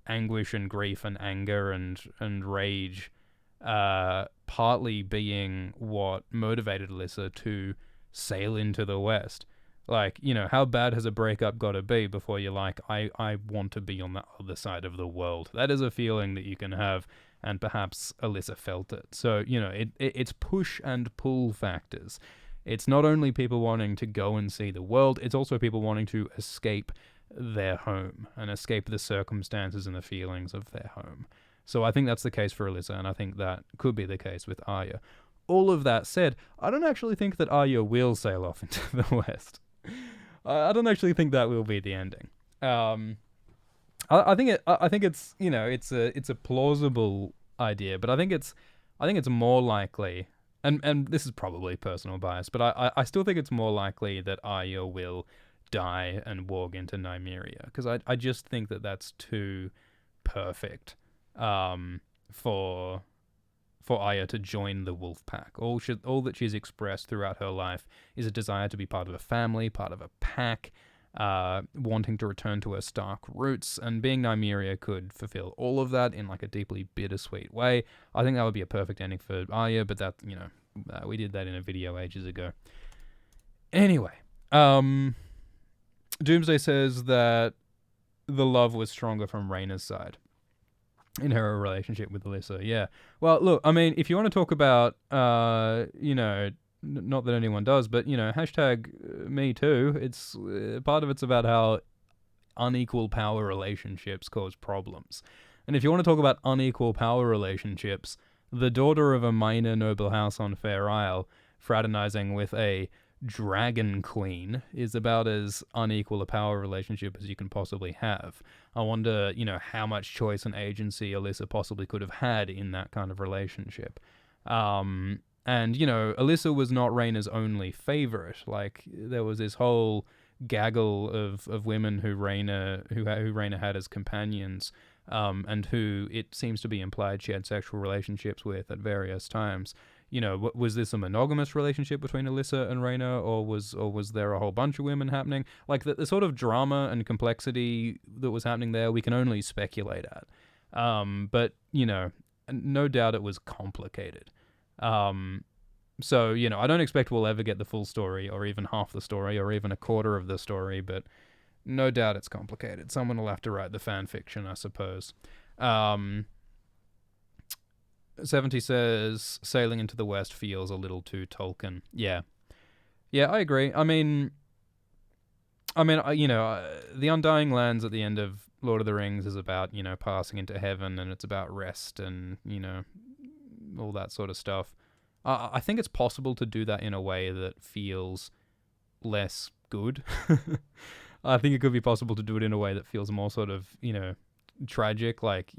anguish and grief and anger and rage partly being what motivated Alyssa to sail into the West. How bad has a breakup got to be before you're like, I want to be on the other side of the world? That is a feeling that you can have, and perhaps Alyssa felt it. So, it's push and pull factors. It's not only people wanting to go and see the world, it's also people wanting to escape their home and escape the circumstances and the feelings of their home. So I think that's the case for Alyssa, and I think that could be the case with Arya. All of that said, I don't actually think that Arya will sail off into the West. I don't actually think that will be the ending. I think it's it's a plausible idea, but I think it's more likely, and this is probably personal bias, but I still think it's more likely that Arya will die and walk into Nymeria, because I just think that that's too perfect for Arya to join the wolf pack. All that she's expressed throughout her life is a desire to be part of a family, part of a pack, wanting to return to her Stark roots, and being Nymeria could fulfill all of that in a deeply bittersweet way. I think that would be a perfect ending for Arya, but that, we did that in a video ages ago. Anyway, Doomsday says that the love was stronger from Rhaena's side in her relationship with Alyssa. Yeah. Well, look, I mean, if you want to talk about, not that anyone does, but, hashtag me too. It's part of it's about how unequal power relationships cause problems. And if you want to talk about unequal power relationships, the daughter of a minor noble house on Fair Isle fraternizing with a dragon queen is about as unequal a power relationship as you can possibly have. I wonder, how much choice and agency Alyssa possibly could have had in that kind of relationship. And, Alyssa was not Rhaena's only favorite. There was this whole gaggle of women who Rhaena had as companions, and who it seems to be implied she had sexual relationships with at various times. was this a monogamous relationship between Alyssa and Rhaena, or was there a whole bunch of women happening? Like the sort of drama and complexity that was happening there, we can only speculate at. But no doubt it was complicated. So, I don't expect we'll ever get the full story, or even half the story, or even a quarter of the story, but no doubt it's complicated. Someone will have to write the fan fiction, I suppose. 70 says, sailing into the West feels a little too Tolkien. Yeah, I agree. I mean, the Undying Lands at the end of Lord of the Rings is about, passing into heaven, and it's about rest and, all that sort of stuff. I think it's possible to do that in a way that feels less good. I think it could be possible to do it in a way that feels more sort of, tragic, like,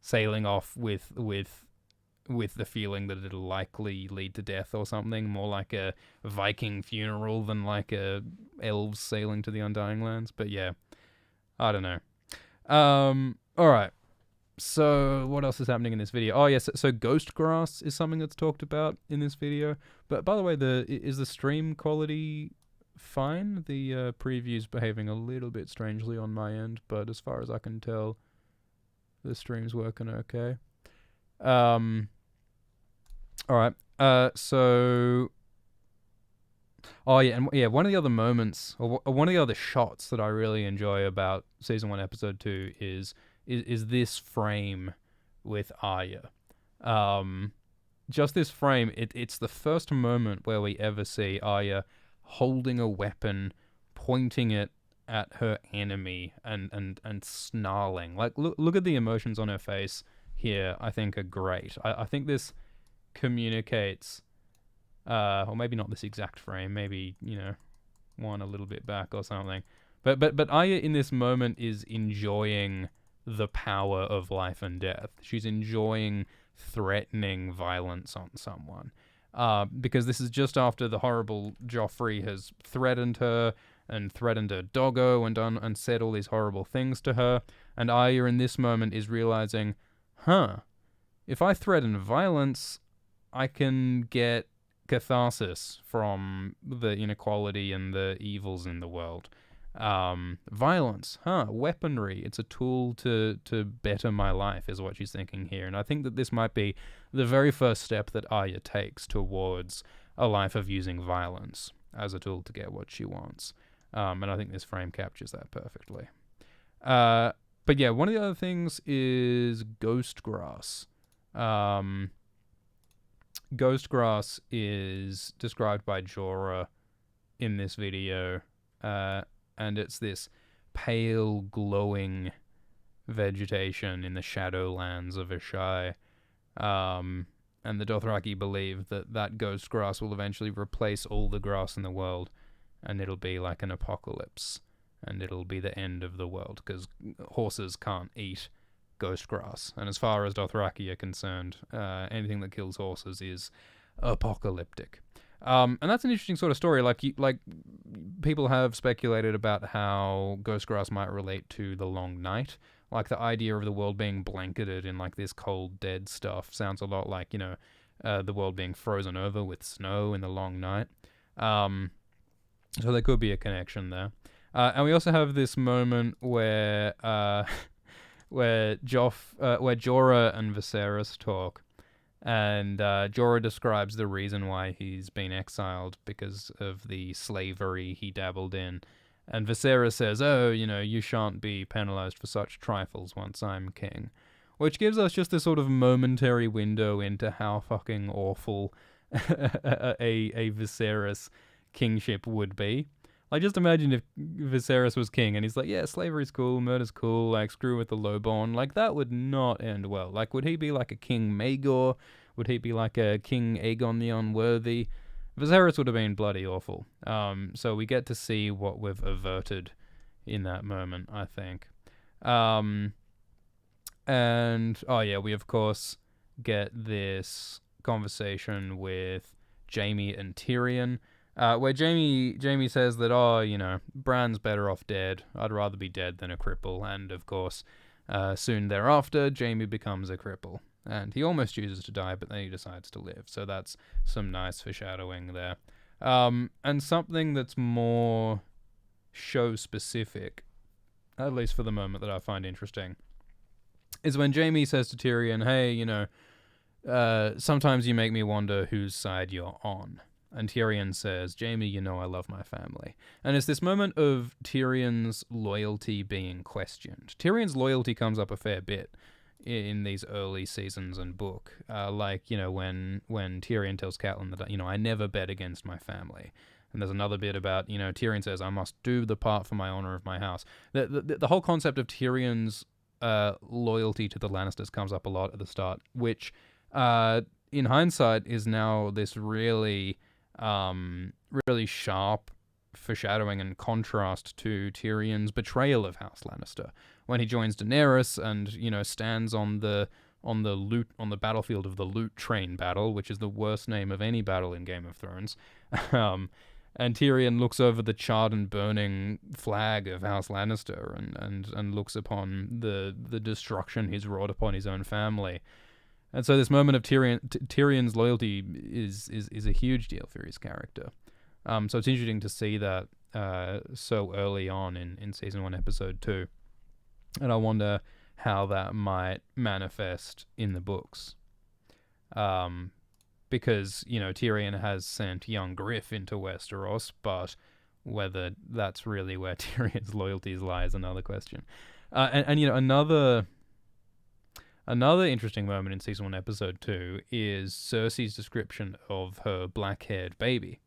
sailing off with the feeling that it'll likely lead to death or something, more like a Viking funeral than like a elves sailing to the Undying Lands. But yeah, I don't know. All right. So what else is happening in this video? Oh yes, so ghost grass is something that's talked about in this video. But by the way, is the stream quality fine? The preview's behaving a little bit strangely on my end, but as far as I can tell, the stream's working okay. All right. So. Oh yeah, and yeah, one of the other moments, or one of the other shots that I really enjoy about season 1, episode 2 is this frame with Arya. Just this frame. It's the first moment where we ever see Arya holding a weapon, pointing it at her enemy, and snarling. Like look at the emotions on her face here. I think are great. I think this communicates. Or maybe not this exact frame, maybe, one a little bit back or something. But Arya in this moment is enjoying the power of life and death. She's enjoying threatening violence on someone. Because this is just after the horrible Joffrey has threatened her and threatened her doggo and said all these horrible things to her. And Arya in this moment is realizing, if I threaten violence, I can get catharsis from the inequality and the evils in the world. Violence, weaponry, it's a tool to better my life, is what she's thinking here. And I think that this might be the very first step that Arya takes towards a life of using violence as a tool to get what she wants. And I think this frame captures that perfectly. But yeah, one of the other things is ghost grass. Ghost grass is described by Jorah in this video, and it's this pale, glowing vegetation in the Shadowlands of Ashai. And the Dothraki believe that ghost grass will eventually replace all the grass in the world, and it'll be like an apocalypse, and it'll be the end of the world, because horses can't eat ghost grass, and as far as Dothraki are concerned, anything that kills horses is apocalyptic. And that's an interesting sort of story. Like people have speculated about how ghost grass might relate to the Long Night. Like the idea of the world being blanketed in like this cold, dead stuff sounds a lot like the world being frozen over with snow in the Long Night. So there could be a connection there. And we also have this moment where where Jorah and Viserys talk, and Jorah describes the reason why he's been exiled, because of the slavery he dabbled in, and Viserys says, you shan't be penalized for such trifles once I'm king, which gives us just this sort of momentary window into how fucking awful a Viserys kingship would be. Like, just imagine if Viserys was king and he's like, yeah, slavery's cool, murder's cool, like, screw with the lowborn. Like, that would not end well. Like, would he be like a King Maegor? Would he be like a King Aegon the Unworthy? Viserys would have been bloody awful. So we get to see what we've averted in that moment, I think. And, we of course get this conversation with Jaime and Tyrion, where Jaime says that, Bran's better off dead. I'd rather be dead than a cripple. And, of course, soon thereafter, Jaime becomes a cripple. and he almost chooses to die, but then he decides to live. So that's some nice foreshadowing there. And something that's more show specific, at least for the moment, that I find interesting, is when Jaime says to Tyrion, hey, sometimes you make me wonder whose side you're on. And Tyrion says, Jaime, I love my family. And it's this moment of Tyrion's loyalty being questioned. Tyrion's loyalty comes up a fair bit in these early seasons and book. When Tyrion tells Catelyn that, I never bet against my family. And there's another bit about, Tyrion says, I must do the part for my honor of my house. The whole concept of Tyrion's loyalty to the Lannisters comes up a lot at the start, which, in hindsight, is now this really sharp foreshadowing and contrast to Tyrion's betrayal of House Lannister when he joins Daenerys and stands on the battlefield of the Loot Train battle, which is the worst name of any battle in Game of Thrones. And Tyrion looks over the charred and burning flag of House Lannister and looks upon the destruction he's wrought upon his own family. And so this moment of Tyrion's loyalty is a huge deal for his character. So it's interesting to see that so early on in Season 1, Episode 2. And I wonder how that might manifest in the books. Because, Tyrion has sent young Griff into Westeros, but whether that's really where Tyrion's loyalties lie is another question. Another interesting moment in Season 1, Episode 2 is Cersei's description of her black-haired baby,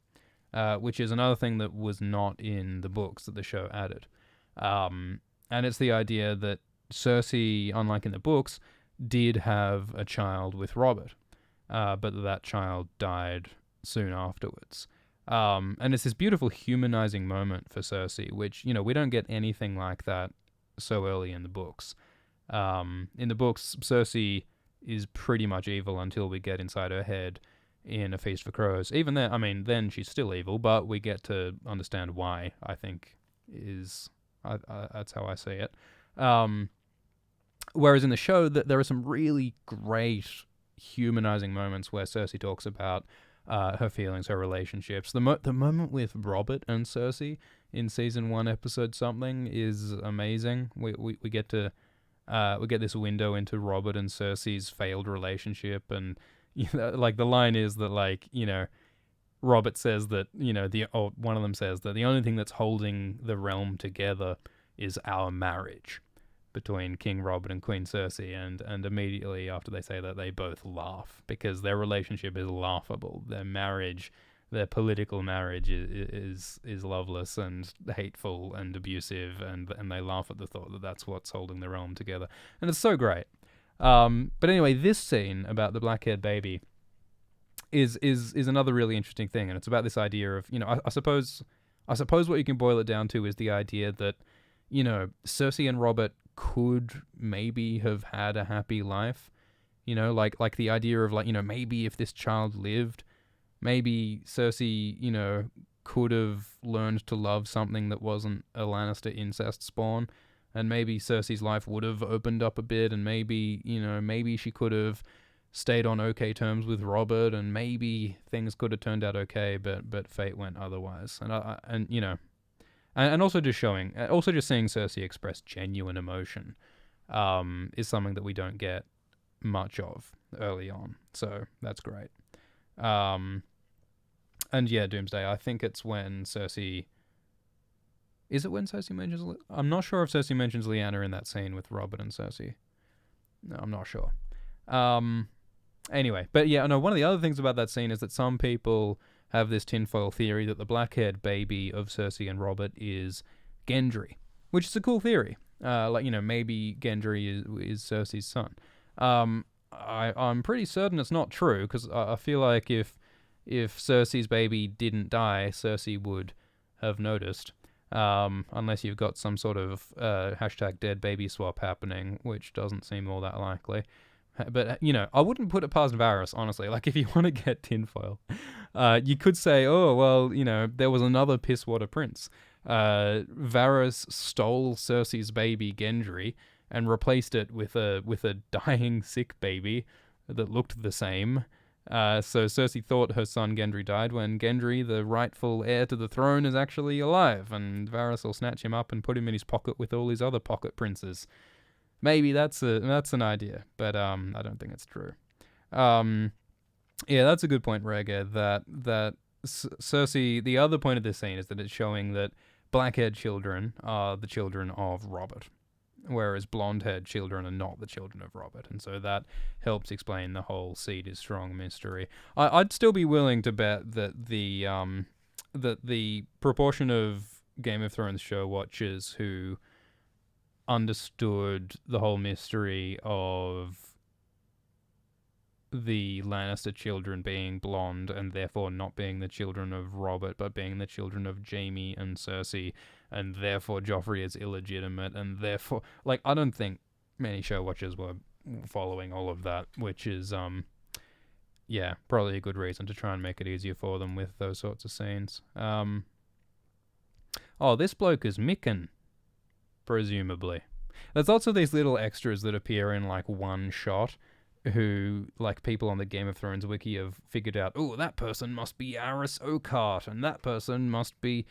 which is another thing that was not in the books that the show added. And it's the idea that Cersei, unlike in the books, did have a child with Robert, but that child died soon afterwards. And it's this beautiful humanizing moment for Cersei, which, we don't get anything like that so early in the books. In the books, Cersei is pretty much evil until we get inside her head in A Feast for Crows. Even then, then she's still evil, but we get to understand why, I think, that's how I see it. Whereas in the show, there are some really great humanizing moments where Cersei talks about her feelings, her relationships. The moment with Robert and Cersei in Season 1, Episode something is amazing. We get this window into Robert and Cersei's failed relationship, and the line is that Robert says that one of them says that the only thing that's holding the realm together is our marriage between King Robert and Queen Cersei, and immediately after they say that, they both laugh because their relationship is laughable. Their marriage, their political marriage is loveless and hateful and abusive, and they laugh at the thought that that's what's holding the realm together. And it's so great. But anyway, this scene about the black-haired baby is another really interesting thing, and it's about this idea of, I suppose what you can boil it down to is the idea that, Cersei and Robert could maybe have had a happy life, like the idea of maybe if this child lived, maybe Cersei, could have learned to love something that wasn't a Lannister incest spawn, and maybe Cersei's life would have opened up a bit, and maybe she could have stayed on okay terms with Robert, and maybe things could have turned out okay, but fate went otherwise. And also just seeing Cersei express genuine emotion is something that we don't get much of early on. So that's great. And yeah, Doomsday, I think it's when Cersei... Is it when Cersei mentions... I'm not sure if Cersei mentions Lyanna in that scene with Robert and Cersei. No, I'm not sure. Anyway, but yeah, no, one of the other things about that scene is that some people have this tinfoil theory that the black-haired baby of Cersei and Robert is Gendry, which is a cool theory. Maybe Gendry is Cersei's son. I'm pretty certain it's not true, because I feel like if Cersei's baby didn't die, Cersei would have noticed. Unless you've got some sort of hashtag dead baby swap happening, which doesn't seem all that likely. But, I wouldn't put it past Varys, honestly. If you want to get tinfoil, you could say, oh, well, there was another pisswater prince. Varys stole Cersei's baby, Gendry, and replaced it with a dying, sick baby that looked the same. So Cersei thought her son Gendry died when Gendry, the rightful heir to the throne, is actually alive, and Varys will snatch him up and put him in his pocket with all his other pocket princes. Maybe that's an idea, but I don't think it's true. Yeah, that's a good point, Rhaegar, that Cersei, the other point of this scene is that it's showing that black-haired children are the children of Robert, whereas blonde-haired children are not the children of Robert, and so that helps explain the whole seed is strong mystery. I'd still be willing to bet that the proportion of Game of Thrones show watchers who understood the whole mystery of the Lannister children being blonde and therefore not being the children of Robert but being the children of Jaime and Cersei, and therefore Joffrey is illegitimate, and therefore, like, I don't think many show watchers were following all of that, which is yeah, probably a good reason to try and make it easier for them with those sorts of scenes. Oh, this bloke is Mikken, presumably. There's lots of these little extras that appear in like one shot who, like, people on the Game of Thrones wiki have figured out, oh, that person must be Aris Oakheart, and that person must be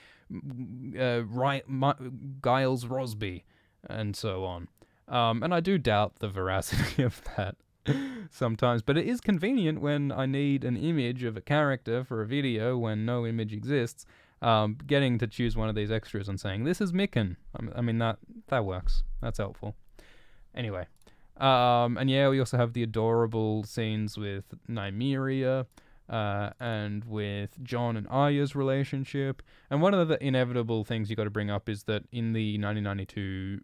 Giles Rosby, and so on. And I do doubt the veracity of that sometimes, but it is convenient when I need an image of a character for a video when no image exists. Getting to choose one of these extras and saying, this is Mikken. I mean, that works. That's helpful. Anyway. And yeah, we also have the adorable scenes with Nymeria, and with Jon and Arya's relationship. And one of the inevitable things you got to bring up is that in the 1992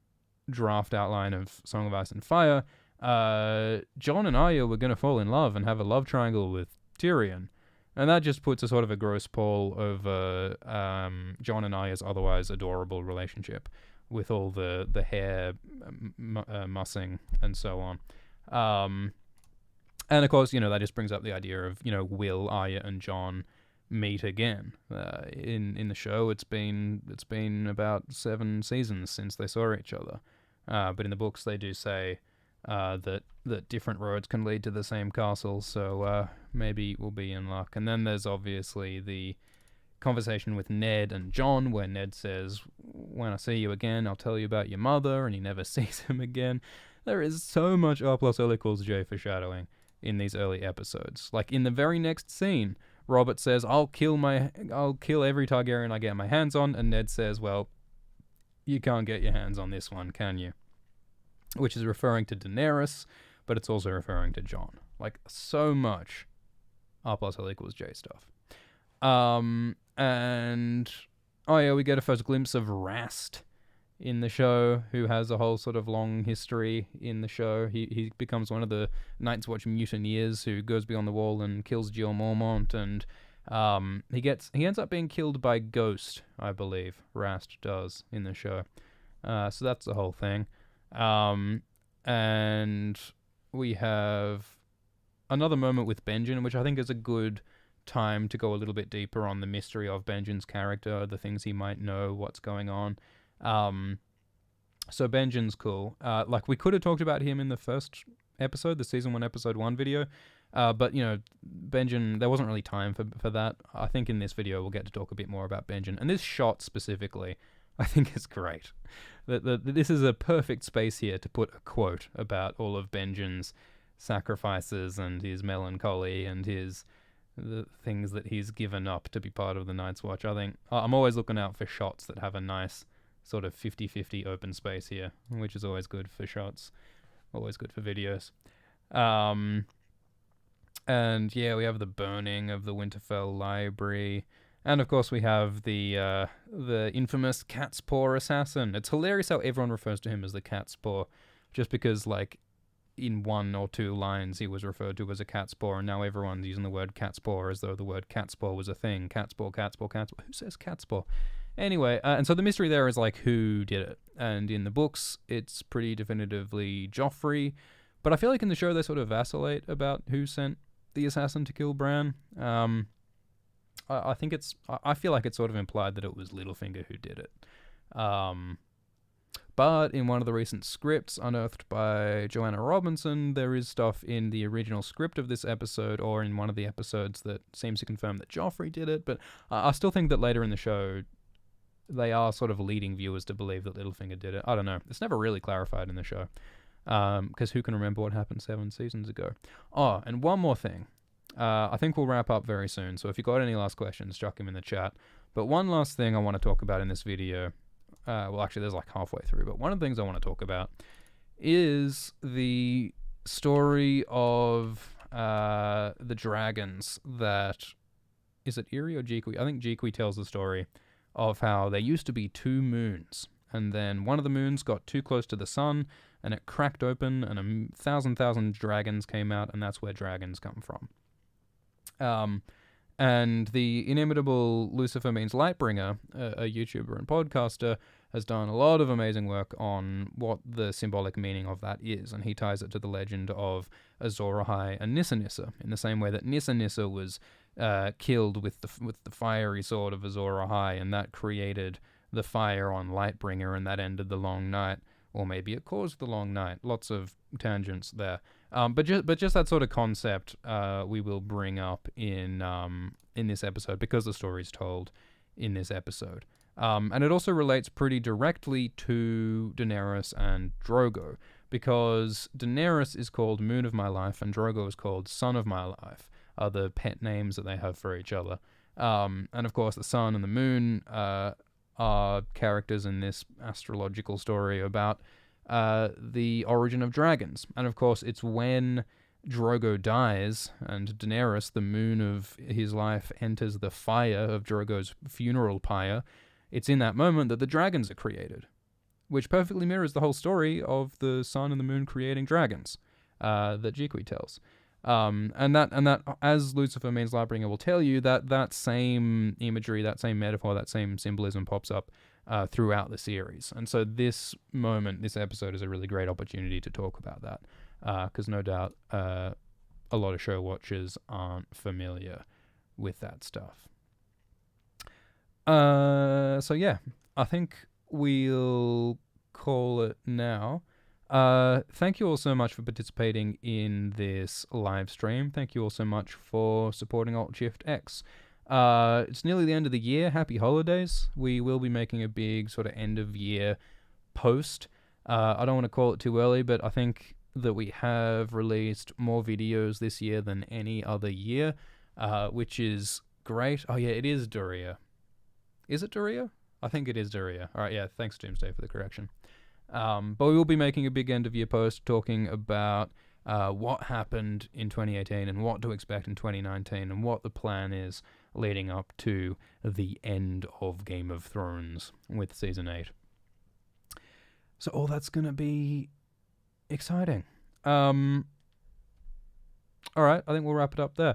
draft outline of Song of Ice and Fire, Jon and Arya were going to fall in love and have a love triangle with Tyrion. And that just puts a sort of a gross pall over Jon and Arya's otherwise adorable relationship, with all the hair mussing and so on. And of course, that just brings up the idea of, will Arya and Jon meet again? In the show, it's been about 7 seasons since they saw each other. But in the books, they do say that different roads can lead to the same castle, so maybe we'll be in luck. And then there's obviously the conversation with Ned and Jon, where Ned says, when I see you again, I'll tell you about your mother, and he never sees him again. There is so much R+L=J foreshadowing in these early episodes. Like, in the very next scene, Robert says, I'll kill every Targaryen I get my hands on, and Ned says, well, you can't get your hands on this one, can you? Which is referring to Daenerys, but it's also referring to Jon. Like, so much R+L=J stuff. And oh yeah, we get a first glimpse of Rast in the show, who has a whole sort of long history in the show. He becomes one of the Night's Watch mutineers who goes beyond the wall and kills Jill Mormont, and he ends up being killed by Ghost, I believe. Rast does in the show. So that's the whole thing. And we have another moment with Benjen, which I think is a good time to go a little bit deeper on the mystery of Benjen's character, the things he might know, what's going on. So Benjen's cool. Like, we could have talked about him in the first episode, the season 1 episode 1 video, but Benjen, there wasn't really time for that. I think in this video we'll get to talk a bit more about Benjen, and this shot specifically I think is great. This is a perfect space here to put a quote about all of Benjen's sacrifices and his melancholy and the things that he's given up to be part of the Night's Watch. I think I'm always looking out for shots that have a nice sort of 50-50 open space here, which is always good for shots, always good for videos. And yeah, we have the burning of the Winterfell library, and of course we have the infamous Cat's Paw assassin. It's hilarious how everyone refers to him as the Cat's Paw, just because, like, in 1 or 2 lines he was referred to as a cat's paw, and now everyone's using the word cat's paw as though the word cat's paw was a thing. Cat's paw, cat's paw, cat's paw. Who says cat's paw? Anyway, and so the mystery there is, like, who did it? And in the books, it's pretty definitively Joffrey, but I feel like in the show they sort of vacillate about who sent the assassin to kill Bran. I think I feel like it's sort of implied that it was Littlefinger who did it. But in one of the recent scripts unearthed by Joanna Robinson, there is stuff in the original script of this episode, or in one of the episodes, that seems to confirm that Joffrey did it. But I still think that later in the show, they are sort of leading viewers to believe that Littlefinger did it. I don't know. It's never really clarified in the show, because who can remember what happened 7 seasons ago? Oh, and one more thing. I think we'll wrap up very soon, so if you've got any last questions, chuck them in the chat. But one last thing I want to talk about in this video, well, actually, there's like halfway through, but one of the things I want to talk about is the story of the dragons that... Is it Eerie or Jeekwe? I think Jeekwe tells the story of how there used to be 2 moons, and then one of the moons got too close to the sun, and it cracked open, and 1,000 dragons came out, and that's where dragons come from. And the inimitable Lucifer Means Lightbringer, a YouTuber and podcaster, has done a lot of amazing work on what the symbolic meaning of that is, and he ties it to the legend of Azor Ahai and Nissa Nissa, in the same way that Nissa Nissa was killed with the fiery sword of Azor Ahai, and that created the fire on Lightbringer, and that ended the long night. Or maybe it caused the long night. Lots of tangents there. But just that sort of concept we will bring up in this episode, because the story's told in this episode. And it also relates pretty directly to Daenerys and Drogo, because Daenerys is called Moon of My Life and Drogo is called Sun of My Life, are the pet names that they have for each other. And of course the sun and the moon are characters in this astrological story about the origin of dragons. And of course, it's when Drogo dies and Daenerys, the moon of his life, enters the fire of Drogo's funeral pyre, it's in that moment that the dragons are created, which perfectly mirrors the whole story of the sun and the moon creating dragons that Jeekwe tells. And that, as Lucifer Means Lightbringer will tell you, that same imagery, that same metaphor, that same symbolism pops up throughout the series. And so this episode is a really great opportunity to talk about that, because no doubt a lot of show watchers aren't familiar with that stuff. So yeah, I think we'll call it now. Thank you all so much for participating in this live stream. Thank you all so much for supporting Alt Shift X. It's nearly the end of the year. Happy holidays. We will be making a big sort of end of year post. I don't want to call it too early, but I think that we have released more videos this year than any other year, which is great. Oh yeah, it is Doria. Is it Doria? I think it is Doria. All right, yeah, thanks Doomsday for the correction. But we will be making a big end of year post talking about what happened in 2018 and what to expect in 2019 and what the plan is leading up to the end of Game of Thrones with Season 8. So all that's going to be exciting. Alright, I think we'll wrap it up there.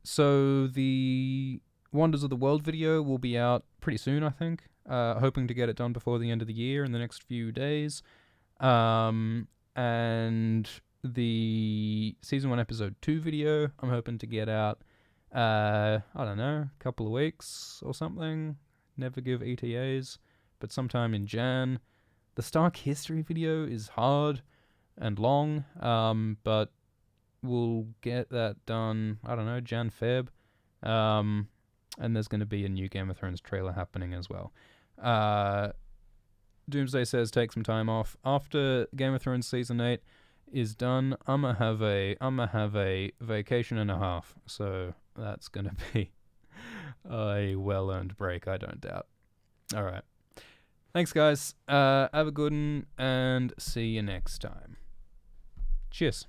So the Wonders of the World video will be out pretty soon, I think. Hoping to get it done before the end of the year in the next few days. And the Season 1 Episode 2 video, I'm hoping to get out, I don't know, a couple of weeks or something. Never give ETAs, but sometime in Jan. The Stark History video is hard and long, but we'll get that done, I don't know, Jan, Feb. And there's going to be a new Game of Thrones trailer happening as well. Doomsday says take some time off. After Game of Thrones Season 8 is done, I'm gonna have a vacation and a half. So that's gonna be a well-earned break, I don't doubt. Alright. Thanks guys. Have a good one and see you next time. Cheers.